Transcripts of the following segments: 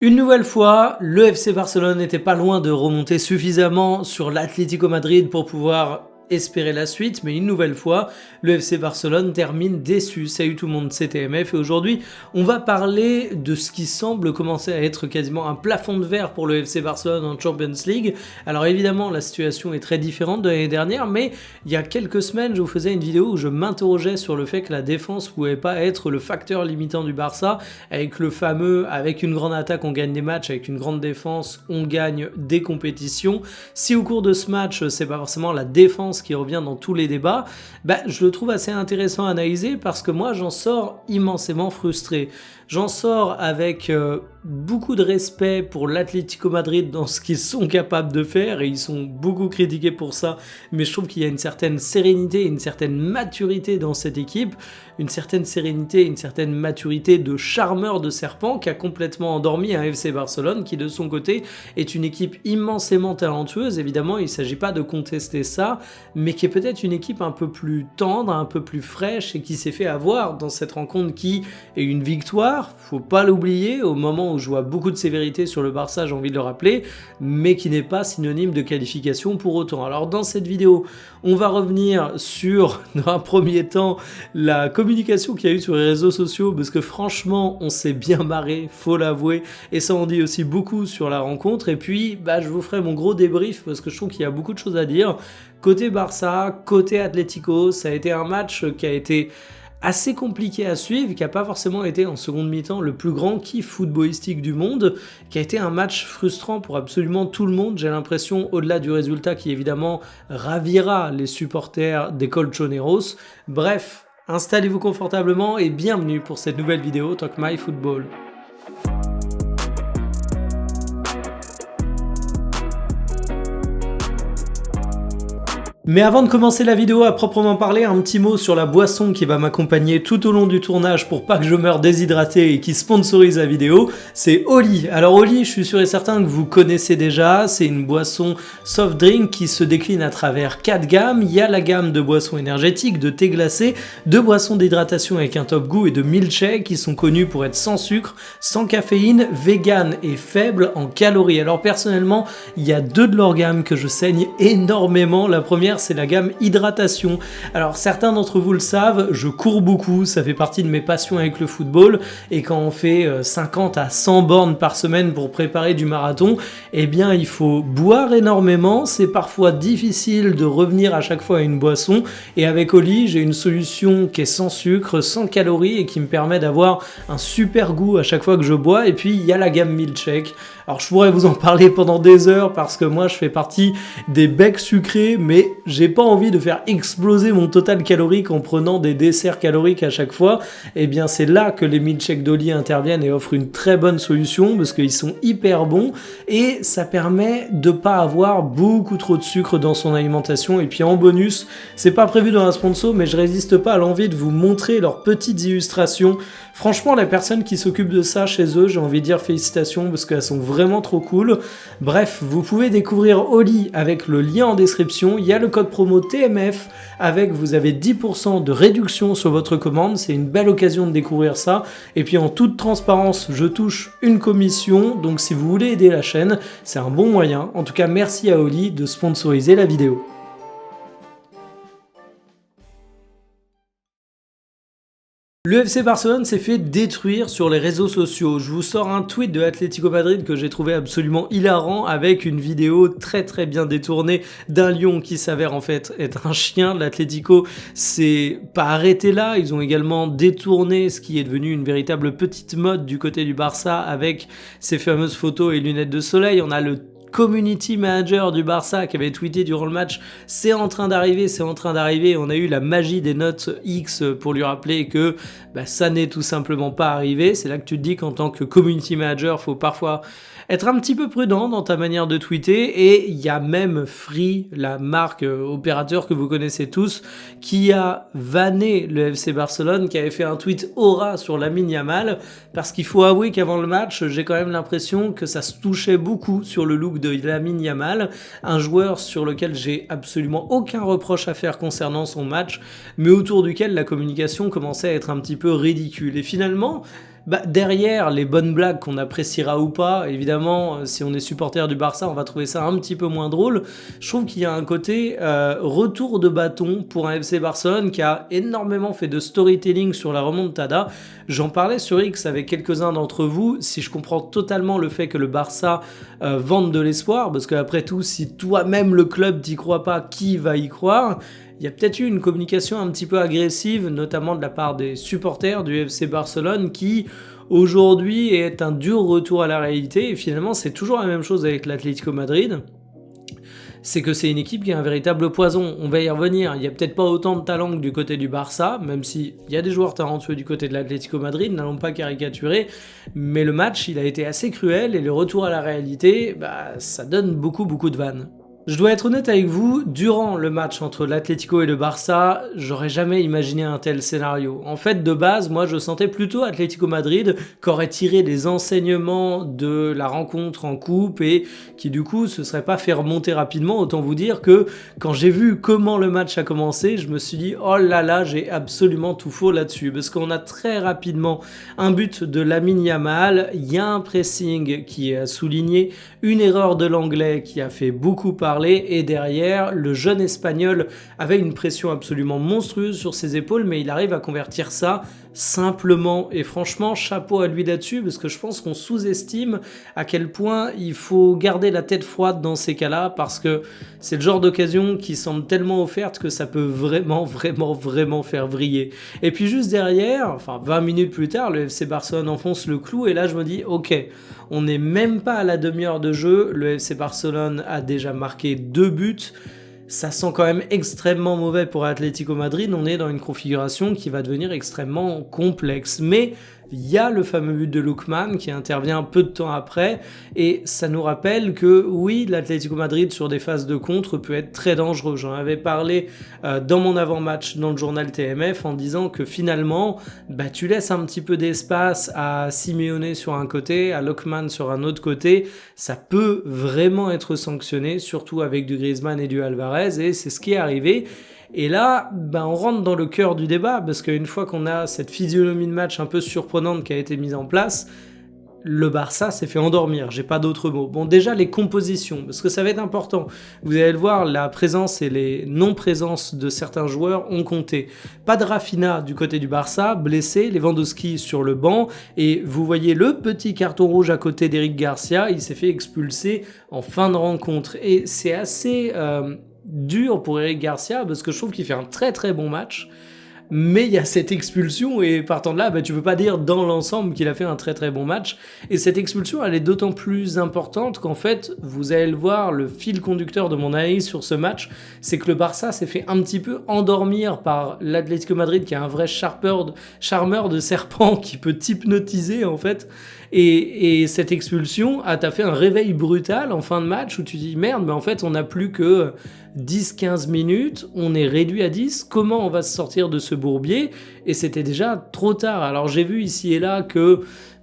Une nouvelle fois, le FC Barcelone n'était pas loin de remonter suffisamment sur l'Atlético Madrid pour pouvoir espérer la suite, mais une nouvelle fois, le FC Barcelone termine déçu. Salut tout le monde, c'est TMF et aujourd'hui, on va parler de ce qui semble commencer à être quasiment un plafond de verre pour le FC Barcelone en Champions League. Alors évidemment, la situation est très différente de l'année dernière, mais il y a quelques semaines, je vous faisais une vidéo où je m'interrogeais sur le fait que la défense pouvait pas être le facteur limitant du Barça, avec le fameux, avec une grande attaque, on gagne des matchs, avec une grande défense, on gagne des compétitions. Si au cours de ce match, c'est pas forcément la défense qui revient dans tous les débats, je le trouve assez intéressant à analyser parce que moi j'en sors immensément frustré. J'en sors avec beaucoup de respect pour l'Atlético Madrid dans ce qu'ils sont capables de faire et ils sont beaucoup critiqués pour ça, mais je trouve qu'il y a une certaine sérénité, une certaine maturité dans cette équipe, une certaine sérénité, une certaine maturité de charmeur de serpent qui a complètement endormi un FC Barcelone qui de son côté est une équipe immensément talentueuse. Évidemment, il ne s'agit pas de contester ça, mais qui est peut-être une équipe un peu plus tendre, un peu plus fraîche et qui s'est fait avoir dans cette rencontre qui est une victoire, faut pas l'oublier, au moment où je vois beaucoup de sévérité sur le Barça, j'ai envie de le rappeler, mais qui n'est pas synonyme de qualification pour autant. Alors dans cette vidéo, on va revenir sur, dans un premier temps, la communication qu'il y a eu sur les réseaux sociaux, parce que franchement, on s'est bien marré, faut l'avouer, et ça en dit aussi beaucoup sur la rencontre, et puis je vous ferai mon gros débrief, parce que je trouve qu'il y a beaucoup de choses à dire. Côté Barça, côté Atlético, ça a été un match qui a été assez compliqué à suivre, qui n'a pas forcément été en seconde mi-temps le plus grand kiff footballistique du monde, qui a été un match frustrant pour absolument tout le monde, j'ai l'impression, au-delà du résultat qui évidemment ravira les supporters des Colchoneros. Bref, installez-vous confortablement et bienvenue pour cette nouvelle vidéo Talk My Football. Mais avant de commencer la vidéo à proprement parler, un petit mot sur la boisson qui va m'accompagner tout au long du tournage pour pas que je meure déshydraté et qui sponsorise la vidéo, c'est Oli. Alors Oli, je suis sûr et certain que vous connaissez déjà, c'est une boisson soft drink qui se décline à travers 4 gammes. Il y a la gamme de boissons énergétiques, de thé glacé, de boissons d'hydratation avec un top goût et de milkshake qui sont connus pour être sans sucre, sans caféine, vegan et faible en calories. Alors personnellement, il y a deux de leurs gammes que je saigne énormément. La première, c'est la gamme hydratation. Alors certains d'entre vous le savent, je cours beaucoup, ça fait partie de mes passions avec le football, et quand on fait 50 à 100 bornes par semaine pour préparer du marathon, eh bien il faut boire énormément, c'est parfois difficile de revenir à chaque fois à une boisson, et avec Oli, j'ai une solution qui est sans sucre, sans calories, et qui me permet d'avoir un super goût à chaque fois que je bois. Et puis il y a la gamme milkshake. Alors je pourrais vous en parler pendant des heures parce que moi je fais partie des becs sucrés, mais j'ai pas envie de faire exploser mon total calorique en prenant des desserts caloriques à chaque fois. Et bien c'est là que les milkshakes d'Oli interviennent et offrent une très bonne solution parce qu'ils sont hyper bons et ça permet de pas avoir beaucoup trop de sucre dans son alimentation. Et puis en bonus, c'est pas prévu dans un sponsor, mais je résiste pas à l'envie de vous montrer leurs petites illustrations. Franchement, les personnes qui s'occupent de ça chez eux, j'ai envie de dire félicitations parce qu'elles sont vraiment trop cool. Bref, vous pouvez découvrir Oli avec le lien en description. Il y a le code promo TMF avec, vous avez 10% de réduction sur votre commande. C'est une belle occasion de découvrir ça. Et puis en toute transparence, je touche une commission. Donc si vous voulez aider la chaîne, c'est un bon moyen. En tout cas, merci à Oli de sponsoriser la vidéo. Le FC Barcelone s'est fait détruire sur les réseaux sociaux. Je vous sors un tweet de Atlético Madrid que j'ai trouvé absolument hilarant avec une vidéo très bien détournée d'un lion qui s'avère en fait être un chien. L'Atlético s'est pas arrêté là, ils ont également détourné ce qui est devenu une véritable petite mode du côté du Barça avec ces fameuses photos et lunettes de soleil. On a le community manager du Barça qui avait tweeté durant le match « c'est en train d'arriver ». On a eu la magie des notes X pour lui rappeler que ça n'est tout simplement pas arrivé. C'est là que tu te dis qu'en tant que community manager, faut parfois être un petit peu prudent dans ta manière de tweeter. Et il y a même Free, la marque opérateur que vous connaissez tous, qui a vanné le FC Barcelone, qui avait fait un tweet aura sur Lamine Yamal, parce qu'il faut avouer qu'avant le match, j'ai quand même l'impression que ça se touchait beaucoup sur le look de Lamine Yamal, un joueur sur lequel j'ai absolument aucun reproche à faire concernant son match, mais autour duquel la communication commençait à être un petit peu ridicule. Et finalement, Derrière les bonnes blagues qu'on appréciera ou pas, évidemment, si on est supporter du Barça, on va trouver ça un petit peu moins drôle. Je trouve qu'il y a un côté retour de bâton pour un FC Barcelone qui a énormément fait de storytelling sur la remontada. J'en parlais sur X avec quelques-uns d'entre vous. Si je comprends totalement le fait que le Barça vende de l'espoir, parce qu'après tout, si toi-même le club t'y croit pas, qui va y croire ? Il y a peut-être eu une communication un petit peu agressive, notamment de la part des supporters du FC Barcelone, qui aujourd'hui est un dur retour à la réalité. Et finalement, c'est toujours la même chose avec l'Atlético Madrid. C'est que c'est une équipe qui est un véritable poison. On va y revenir. Il n'y a peut-être pas autant de talent que du côté du Barça, même s'il y a des joueurs talentueux du côté de l'Atlético Madrid, n'allons pas caricaturer. Mais le match, il a été assez cruel et le retour à la réalité, ça donne beaucoup de vannes. Je dois être honnête avec vous, durant le match entre l'Atlético et le Barça, j'aurais jamais imaginé un tel scénario. En fait, de base, moi je sentais plutôt Atlético Madrid qu'aurait tiré les enseignements de la rencontre en coupe et qui du coup se serait pas fait remonter rapidement. Autant vous dire que quand j'ai vu comment le match a commencé, je me suis dit oh là là, j'ai absolument tout faux là-dessus. Parce qu'on a très rapidement un but de Lamine Yamal, il y a un pressing qui est souligné, une erreur de l'anglais qui a fait beaucoup parler et derrière, le jeune espagnol avait une pression absolument monstrueuse sur ses épaules mais il arrive à convertir ça simplement et franchement chapeau à lui là-dessus parce que je pense qu'on sous-estime à quel point il faut garder la tête froide dans ces cas-là parce que c'est le genre d'occasion qui semble tellement offerte que ça peut vraiment faire vriller. Et puis juste derrière, 20 minutes plus tard, le FC Barcelone enfonce le clou et là je me dis ok, on n'est même pas à la demi-heure de jeu, le FC Barcelone a déjà marqué 2 buts. Ça sent quand même extrêmement mauvais pour Atlético Madrid. On est dans une configuration qui va devenir extrêmement complexe. Mais il y a le fameux but de Lookman qui intervient peu de temps après. Et ça nous rappelle que oui, l'Atlético Madrid sur des phases de contre peut être très dangereux. J'en avais parlé dans mon avant-match dans le journal TMF en disant que finalement, tu laisses un petit peu d'espace à Simeone sur un côté, à Lookman sur un autre côté. Ça peut vraiment être sanctionné, surtout avec du Griezmann et du Alvarez. Et c'est ce qui est arrivé. Et là, on rentre dans le cœur du débat, parce qu'une fois qu'on a cette physionomie de match un peu surprenante qui a été mise en place, le Barça s'est fait endormir, j'ai pas d'autres mots. Bon, déjà les compositions, parce que ça va être important. Vous allez le voir, la présence et les non-présences de certains joueurs ont compté. Pas de Rafinha du côté du Barça, blessé, Lewandowski sur le banc, et vous voyez le petit carton rouge à côté d'Eric Garcia, il s'est fait expulser en fin de rencontre. Et c'est assez dur pour Eric Garcia, parce que je trouve qu'il fait un très bon match. Mais il y a cette expulsion et partant de là, tu peux pas dire dans l'ensemble qu'il a fait un très bon match. Et cette expulsion, elle est d'autant plus importante qu'en fait, vous allez le voir, le fil conducteur de mon analyse sur ce match, c'est que le Barça s'est fait un petit peu endormir par l'Atlético Madrid qui est un vrai charmeur de serpent qui peut t'hypnotiser en fait. Et cette expulsion a fait un réveil brutal en fin de match où tu dis merde, mais en fait on n'a plus que 10-15 minutes, on est réduit à 10, comment on va se sortir de ce bourbier? Et c'était déjà trop tard. Alors j'ai vu ici et là que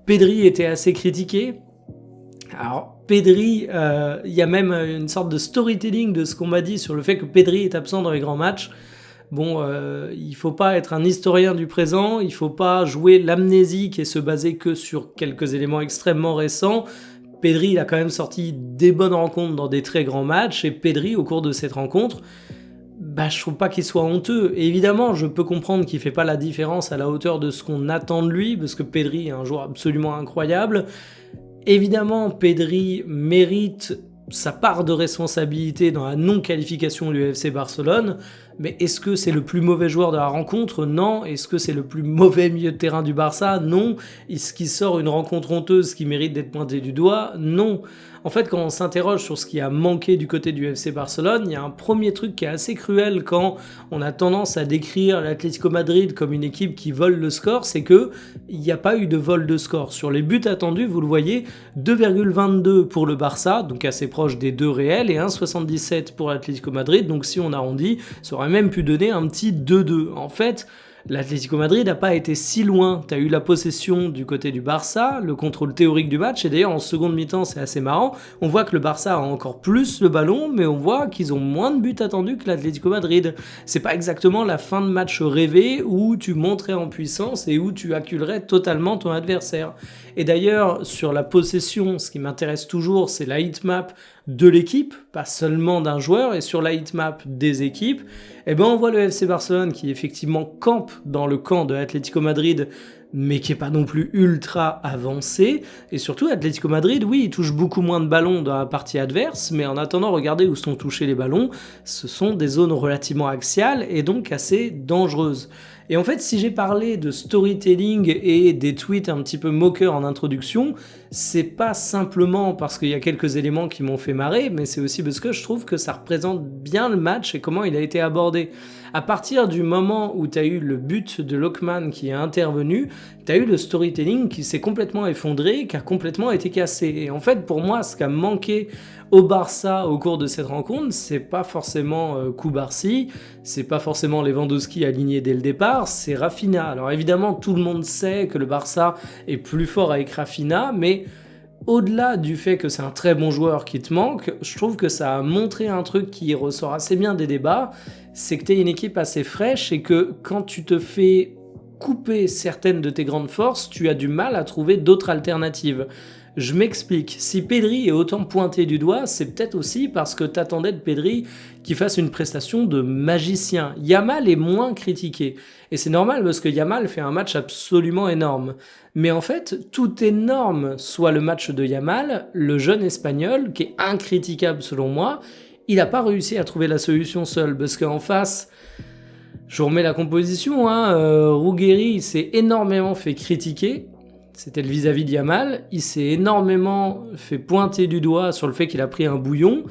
Pedri était assez critiqué. Alors Pedri, il y a même une sorte de storytelling de ce qu'on m'a dit sur le fait que Pedri est absent dans les grands matchs. Bon, il faut pas être un historien du présent, il faut pas jouer l'amnésique et se baser que sur quelques éléments extrêmement récents. Pedri, il a quand même sorti des bonnes rencontres dans des très grands matchs, et Pedri, au cours de cette rencontre, je trouve pas qu'il soit honteux. Et évidemment, je peux comprendre qu'il fait pas la différence à la hauteur de ce qu'on attend de lui, parce que Pedri est un joueur absolument incroyable. Évidemment, Pedri mérite sa part de responsabilité dans la non-qualification du FC Barcelone, mais est-ce que c'est le plus mauvais joueur de la rencontre? Non. Est-ce que c'est le plus mauvais milieu de terrain du Barça? Non. Est-ce qu'il sort une rencontre honteuse qui mérite d'être pointée du doigt? Non. En fait, quand on s'interroge sur ce qui a manqué du côté du FC Barcelone, il y a un premier truc qui est assez cruel quand on a tendance à décrire l'Atlético Madrid comme une équipe qui vole le score, c'est que il n'y a pas eu de vol de score. Sur les buts attendus, vous le voyez, 2,22 pour le Barça, donc assez proche des 2 réels, et 1,77 pour l'Atlético Madrid, donc si on arrondit, ça aurait même pu donner un petit 2-2. En fait, l'Atlético Madrid n'a pas été si loin. Tu as eu la possession du côté du Barça, le contrôle théorique du match, et d'ailleurs en seconde mi-temps c'est assez marrant, on voit que le Barça a encore plus le ballon, mais on voit qu'ils ont moins de buts attendus que l'Atlético Madrid. C'est pas exactement la fin de match rêvé où tu monterais en puissance et où tu acculerais totalement ton adversaire. Et d'ailleurs, sur la possession, ce qui m'intéresse toujours, c'est la heatmap de l'équipe, pas seulement d'un joueur, et sur la heatmap des équipes, eh ben on voit le FC Barcelone qui effectivement campe dans le camp de l'Atlético Madrid, mais qui est pas non plus ultra avancé, et surtout Atlético Madrid, oui, il touche beaucoup moins de ballons dans la partie adverse, mais en attendant, regardez où sont touchés les ballons, ce sont des zones relativement axiales et donc assez dangereuses. Et en fait, si j'ai parlé de storytelling et des tweets un petit peu moqueurs en introduction, c'est pas simplement parce qu'il y a quelques éléments qui m'ont fait marrer, mais c'est aussi parce que je trouve que ça représente bien le match et comment il a été abordé. À partir du moment où tu as eu le but de Lookman qui est intervenu, tu as eu le storytelling qui s'est complètement effondré, qui a complètement été cassé. Et en fait, pour moi, ce qui a manqué au Barça au cours de cette rencontre, c'est pas forcément Koubarsi, c'est pas forcément Lewandowski aligné dès le départ, c'est Rafinha. Alors évidemment, tout le monde sait que le Barça est plus fort avec Rafinha, mais au-delà du fait que c'est un très bon joueur qui te manque, je trouve que ça a montré un truc qui ressort assez bien des débats, c'est que tu es une équipe assez fraîche et que quand tu te fais couper certaines de tes grandes forces, tu as du mal à trouver d'autres alternatives. Je m'explique, si Pedri est autant pointé du doigt, c'est peut-être aussi parce que t'attendais de Pedri qu'il fasse une prestation de magicien. Yamal est moins critiqué, et c'est normal parce que Yamal fait un match absolument énorme. Mais en fait, tout énorme soit le match de Yamal, le jeune espagnol, qui est incritiquable selon moi, il n'a pas réussi à trouver la solution seul, parce qu'en face, je vous remets la composition, Ruggeri s'est énormément fait critiquer. C'était le vis-à-vis de Yamal, il s'est énormément fait pointer du doigt sur le fait qu'il a pris un bouillon,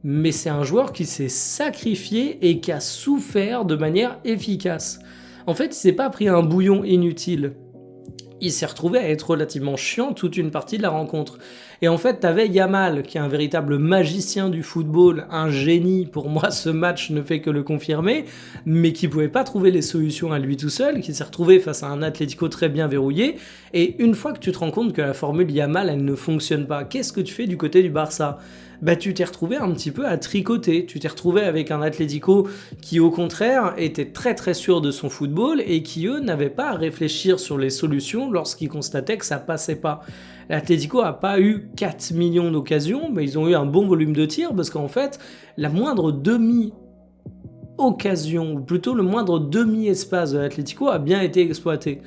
mais c'est un joueur qui s'est sacrifié et qui a souffert de manière efficace. En fait, il s'est pas pris un bouillon inutile. Il s'est retrouvé à être relativement chiant toute une partie de la rencontre. Et en fait, t'avais Yamal, qui est un véritable magicien du football, un génie, pour moi ce match ne fait que le confirmer, mais qui pouvait pas trouver les solutions à lui tout seul, qui s'est retrouvé face à un Atlético très bien verrouillé, et une fois que tu te rends compte que la formule Yamal, elle ne fonctionne pas, qu'est-ce que tu fais du côté du Barça ? Bah tu t'es retrouvé un petit peu à tricoter, tu t'es retrouvé avec un Atlético qui au contraire était très très sûr de son football et qui eux n'avaient pas à réfléchir sur les solutions lorsqu'ils constataient que ça passait pas. L'Atlético a pas eu 4 millions d'occasions, mais ils ont eu un bon volume de tirs parce qu'en fait la moindre demi-occasion, ou plutôt le moindre demi-espace de l'Atlético a bien été exploité.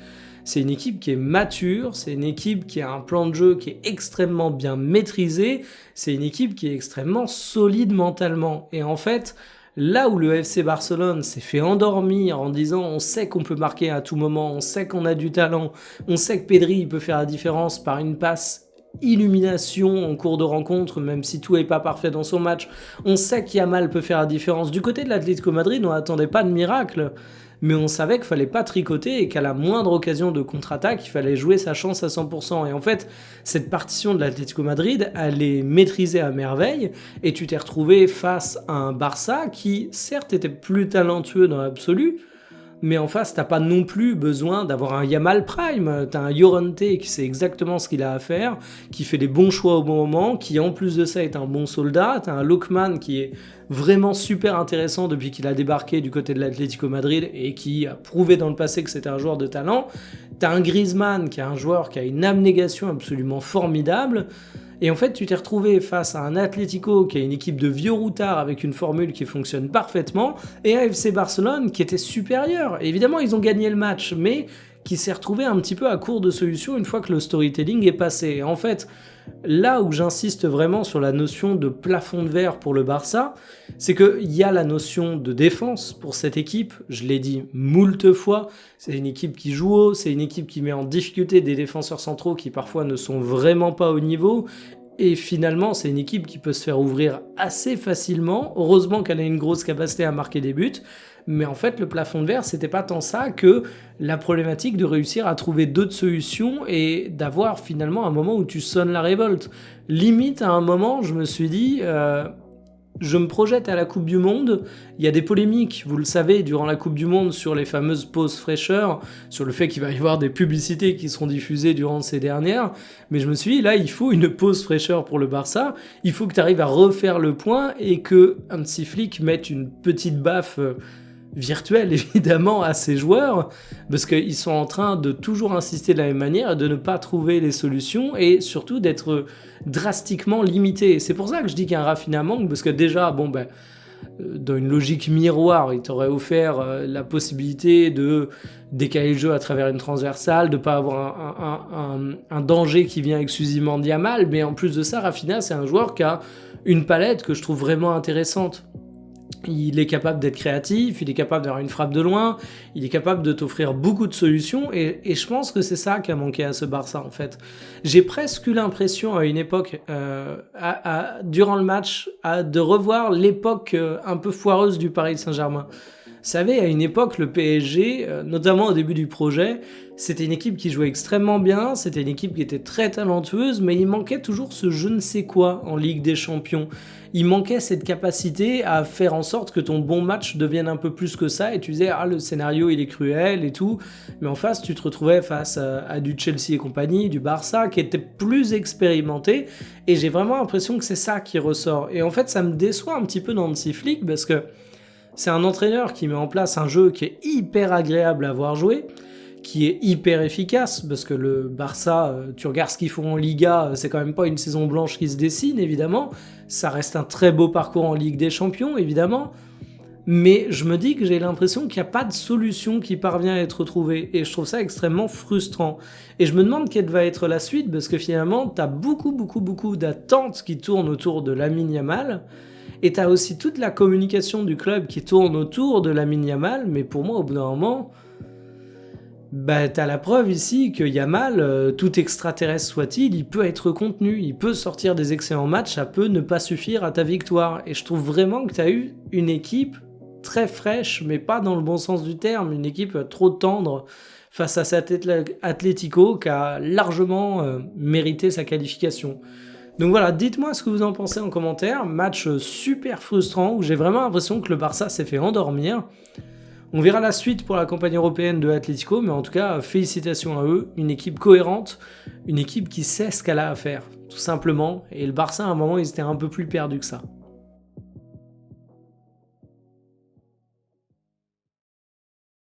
C'est une équipe qui est mature, c'est une équipe qui a un plan de jeu qui est extrêmement bien maîtrisé, c'est une équipe qui est extrêmement solide mentalement. Et en fait, là où le FC Barcelone s'est fait endormir en disant on sait qu'on peut marquer à tout moment, on sait qu'on a du talent, on sait que Pedri il peut faire la différence par une passe illumination en cours de rencontre, même si tout n'est pas parfait dans son match, on sait qu'Yamal peut faire la différence. Du côté de l'Atlético Madrid, on n'attendait pas de miracle, mais on savait qu'il fallait pas tricoter et qu'à la moindre occasion de contre-attaque, il fallait jouer sa chance à 100%. Et en fait, cette partition de l'Atlético Madrid, elle est maîtrisée à merveille, et tu t'es retrouvé face à un Barça qui, certes, était plus talentueux dans l'absolu, mais en face, t'as pas non plus besoin d'avoir un Yamal Prime. T'as un Llorente qui sait exactement ce qu'il a à faire, qui fait les bons choix au bon moment, qui en plus de ça est un bon soldat. T'as un Lookman qui est vraiment super intéressant depuis qu'il a débarqué du côté de l'Atlético Madrid et qui a prouvé dans le passé que c'était un joueur de talent. T'as un Griezmann qui est un joueur qui a une abnégation absolument formidable. Et en fait, tu t'es retrouvé face à un Atlético qui est une équipe de vieux routards avec une formule qui fonctionne parfaitement, et un FC Barcelone qui était supérieur. Et évidemment, ils ont gagné le match, mais qui s'est retrouvé un petit peu à court de solutions une fois que le storytelling est passé. Et en fait, là où j'insiste vraiment sur la notion de plafond de verre pour le Barça, c'est qu'il y a la notion de défense pour cette équipe, je l'ai dit moult fois, c'est une équipe qui joue haut, c'est une équipe qui met en difficulté des défenseurs centraux qui parfois ne sont vraiment pas au niveau, et finalement c'est une équipe qui peut se faire ouvrir assez facilement, heureusement qu'elle a une grosse capacité à marquer des buts, mais en fait le plafond de verre c'était pas tant ça que la problématique de réussir à trouver d'autres solutions et d'avoir finalement un moment où tu sonnes la révolte. Limite à un moment je me suis dit Je me projette à la Coupe du Monde, il y a des polémiques, vous le savez, durant la Coupe du Monde sur les fameuses pauses fraîcheur, sur le fait qu'il va y avoir des publicités qui seront diffusées durant ces dernières, mais je me suis dit, là, il faut une pause fraîcheur pour le Barça, il faut que tu arrives à refaire le point et que Hansi Flick mette une petite baffe virtuelle, évidemment, à ses joueurs, parce qu'ils sont en train de toujours insister de la même manière, de ne pas trouver les solutions et surtout d'être drastiquement limités. C'est pour ça que je dis qu'un Rafinha manque, parce que déjà, dans une logique miroir, il t'aurait offert la possibilité de décaler le jeu à travers une transversale, de ne pas avoir un danger qui vient exclusivement de Yamal, mais en plus de ça, Rafinha, c'est un joueur qui a une palette que je trouve vraiment intéressante. Il est capable d'être créatif, il est capable d'avoir une frappe de loin, il est capable de t'offrir beaucoup de solutions et je pense que c'est ça qui a manqué à ce Barça en fait. J'ai presque eu l'impression à une époque, durant le match, de revoir l'époque un peu foireuse du Paris Saint-Germain. Vous savez, à une époque, le PSG, notamment au début du projet, c'était une équipe qui jouait extrêmement bien, c'était une équipe qui était très talentueuse, mais il manquait toujours ce je ne sais quoi en Ligue des Champions. Il manquait cette capacité à faire en sorte que ton bon match devienne un peu plus que ça, et tu disais, ah, le scénario, il est cruel et tout, mais en face, tu te retrouvais face à du Chelsea et compagnie, du Barça, qui était plus expérimenté, et j'ai vraiment l'impression que c'est ça qui ressort. Et en fait, ça me déçoit un petit peu dans Hansi Flick, parce que c'est un entraîneur qui met en place un jeu qui est hyper agréable à voir jouer, qui est hyper efficace, parce que le Barça, tu regardes ce qu'ils font en Liga, c'est quand même pas une saison blanche qui se dessine, évidemment. Ça reste un très beau parcours en Ligue des Champions, évidemment. Mais je me dis que j'ai l'impression qu'il n'y a pas de solution qui parvient à être trouvée. Et je trouve ça extrêmement frustrant. Et je me demande quelle va être la suite, parce que finalement, tu as beaucoup d'attentes qui tournent autour de Lamine Yamal. Et tu as aussi toute la communication du club qui tourne autour de Lamine Yamal. Mais pour moi, au bout d'un moment, t'as la preuve ici que Yamal, tout extraterrestre soit-il, il peut être contenu, il peut sortir des excellents matchs, ça peut ne pas suffire à ta victoire. Et je trouve vraiment que tu as eu une équipe très fraîche, mais pas dans le bon sens du terme, une équipe trop tendre face à cet Atlético qui a largement mérité sa qualification. Donc voilà, dites-moi ce que vous en pensez en commentaire. Match super frustrant où j'ai vraiment l'impression que le Barça s'est fait endormir. On verra la suite pour la campagne européenne de Atlético, mais en tout cas, félicitations à eux. Une équipe cohérente, une équipe qui sait ce qu'elle a à faire, tout simplement. Et le Barça, à un moment, ils étaient un peu plus perdus que ça.